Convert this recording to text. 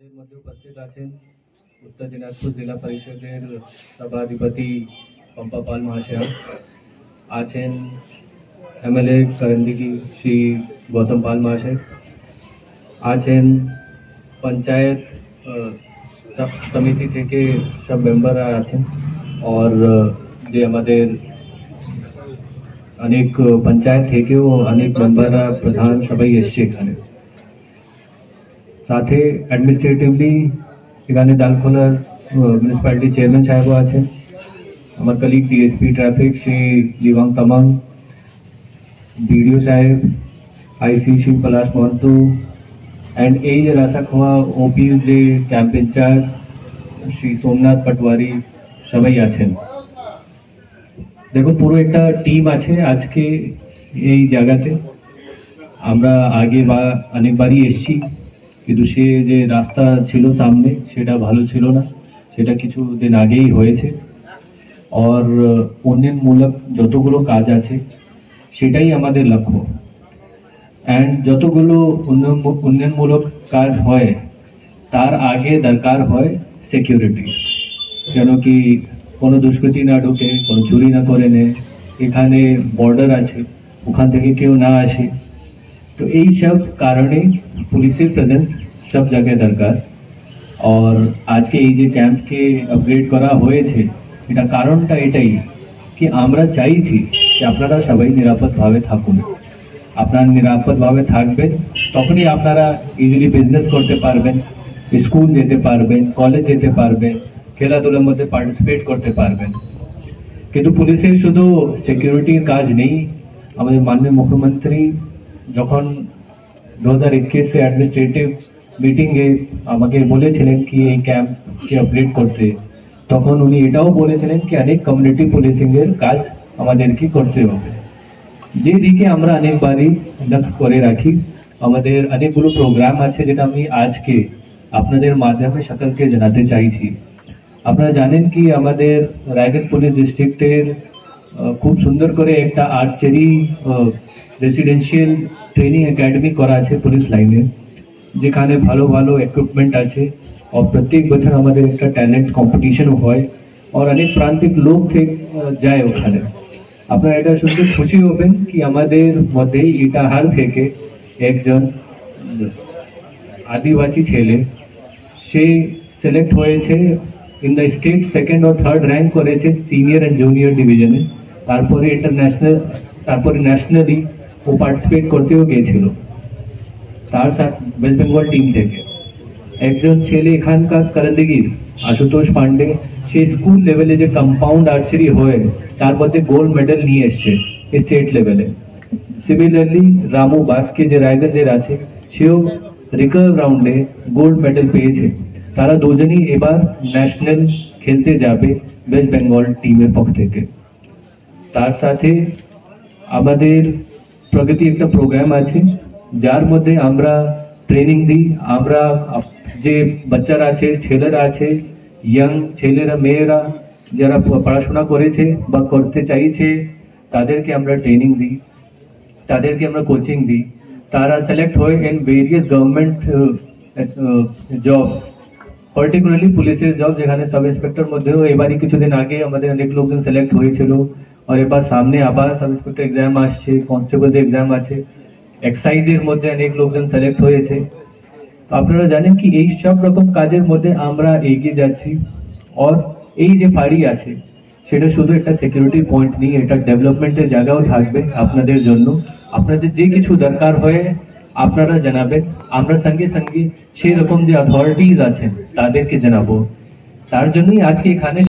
আমাদের মধ্যে উপস্থিত আছেন উত্তর দিনাজপুর জেলা পরিষদের সভাধিপতি পম্পা পাল মহাশয়, আছেন এমএলএ करंदगी श्री गौतम पाल महाशय, আছেন पंचायत समिति থেকে সব মেম্বাররা আছেন, और যে আমাদের অনেক पंचायत থেকেও অনেক মেম্বাররা প্রধান সবাই এসেছে এখানে। साथ ही एडमिनिस्ट्रेटिवली এখানে দালখোলার म्यूनिसिपैलिटी चेयरमैन साहेब আছেন, আমার colleague DSP traffic Shri Jiwang Tamang, BDO साहेब आईसी श्री पलाश महंतो, एंड ए रास्ता खोआ ओपी जे कैंप इंचार्ज श्री सोमनाथ पटवारी सबाई आছেন। देखो পুরো একটা টিম আছে আজকে এই জায়গাতে। আমরা আগে বা অনেকবারই এসেছি, কিন্তু সে যে রাস্তা ছিল সামনে সেটা ভালো ছিল না, সেটা কিছুদিন আগেই হয়েছে। और উন্নয়নমূলক যতগুলো কাজ আছে সেটাই আমাদের লক্ষ্য। এন্ড যতগুলো উন্নয়নমূলক কাজ হয় তার আগে দরকার হয় সিকিউরিটি, কেন কি কোনো দুষ্কৃতি না ঢোকে, কোনো চুরি না করে নেয়, এখানে বর্ডার আছে, ওখান থেকে কেউ না আসে। তো এই সব কারণে পুলিশের প্রেজেন্স সব জায়গায় দরকার। और আজকে এই যে ক্যাম্পকে আপগ্রেড করা হয়েছে, এটা কারণটা এটাই কি আমরা চাইছি যে আপনারা সবাই নিরাপদভাবে থাকুন। আপনারা নিরাপদভাবে থাকবেন তখনই আপনারা ইজিলি বিজনেস করতে পারবেন, স্কুল যেতে পারবেন, কলেজ যেতে পারবেন, খেলাধুলার মধ্যে পার্টিসিপেট করতে পারবেন। কিন্তু পুলিশের শুধু সিকিউরিটির কাজ নেই। আমাদের মাননীয় মুখ্যমন্ত্রী যখন 2021 से एडमिनिस्ट्रेटिव মিটিংয়ে আমাকে বলেছিলেন কি এই ক্যাম্পকে আপগ্রেড করতে, তখন উনি এটাও বলেছিলেন কি অনেক কমিউনিটি পুলিশিং এর কাজ আমাদেরকে করতে হবে, যেদিকে আমরা অনেকবারই লক্ষ্য করে রাখি। আমাদের অনেকগুলো প্রোগ্রাম আছে যেটা আমি আজকে আপনাদের মাধ্যমে সকলকে জানাতে চাইছি। আপনারা জানেন কি আমাদের রায়গঞ্জ পুলিশ ডিস্ট্রিক্টের খুব সুন্দর করে একটা আর্চারি রেসিডেন্সিয়াল ট্রেনিং একাডেমি করা আছে পুলিশ লাইনে, যেখানে ভালো ভালো ইকুইপমেন্ট আছে। और প্রত্যেক বছর আমাদের একটা ট্যালেন্ট কম্পিটিশন হয়, और অনেক প্রান্তিক লোক থেকে যায় ওখানে। আপনারা এটা শুনতে খুশি হবেন কি আমাদের মধ্যে ইটাহার থেকে একজন আদিবাসী ছেলে, সে সিলেক্ট হয়েছে ইন দ্য স্টেট সেকেন্ড ও থার্ড র্যাঙ্ক করেছে সিনিয়র এন্ড জুনিয়র ডিভিশনে। তারপরে ইন্টারন্যাশনাল, তারপরে ন্যাশনালি ও পার্টিসিপেট করতেও গিয়েছিল তার সাথে ওয়েস্ট বেঙ্গল টিম থেকে। একজন ছেলে এখানকার करंदगी আশুতোষ পান্ডে, সে স্কুল লেভেলে যে কম্পাউন্ড আর্চারি হয় তার মধ্যে গোল্ড মেডেল নিয়ে এসছে স্টেট লেভেলে। সিমিলারলি রামু বাসকে যে রায়গঞ্জের আছে, সেও রিকার্ভ রাউন্ডে গোল্ড মেডেল পেয়েছে। তারা দুজনই এবার ন্যাশনাল খেলতে যাবে ওয়েস্ট বেঙ্গল টিমের পক্ষ থেকে। তার সাথে আমাদের প্রগতি একটা প্রোগ্রাম আছে যার মধ্যে আমরা ট্রেনিং দিই। আমরা যে বাচ্চারা আছে, ছেলেরা আছে, ইয়াং ছেলেরা মেয়েরা যারা পড়াশোনা করেছে বা করতে চাইছে, তাদেরকে আমরা ট্রেনিং দিই, তাদেরকে আমরা কোচিং দিই। তারা সিলেক্ট হয় in various government job, particularly পুলিশের জব, যেখানে সাব ইন্সপেক্টর মধ্যেও এবারই কিছুদিন আগে আমাদের অনেক লোকজন সিলেক্ট হয়েছিল। আর এবার সামনে আবার সাব ইন্সপেক্টর এক্সাম আসছে, কনস্টেবল এক্সাম আছে, এক্সাইজের মধ্যে অনেক লোকজন সিলেক্ট হয়েছে। আপনারা জানেন কি এই সব রকম কাজের মধ্যে আমরা এগিয়ে যাচ্ছি। আর এই যে ফাঁড়ি আছে সেটা শুধু একটা সিকিউরিটি পয়েন্ট নেই, এটা ডেভেলপমেন্টের জায়গাও থাকবে আপনাদের জন্য। আপনাদের যে কিছু দরকার হয় আপনারা জানাবেন, আমরা সঙ্গে সঙ্গে সেই রকম যে অথরিটিজ আছেন তাদেরকে জানাবো। তার জন্যই আজকে এখানে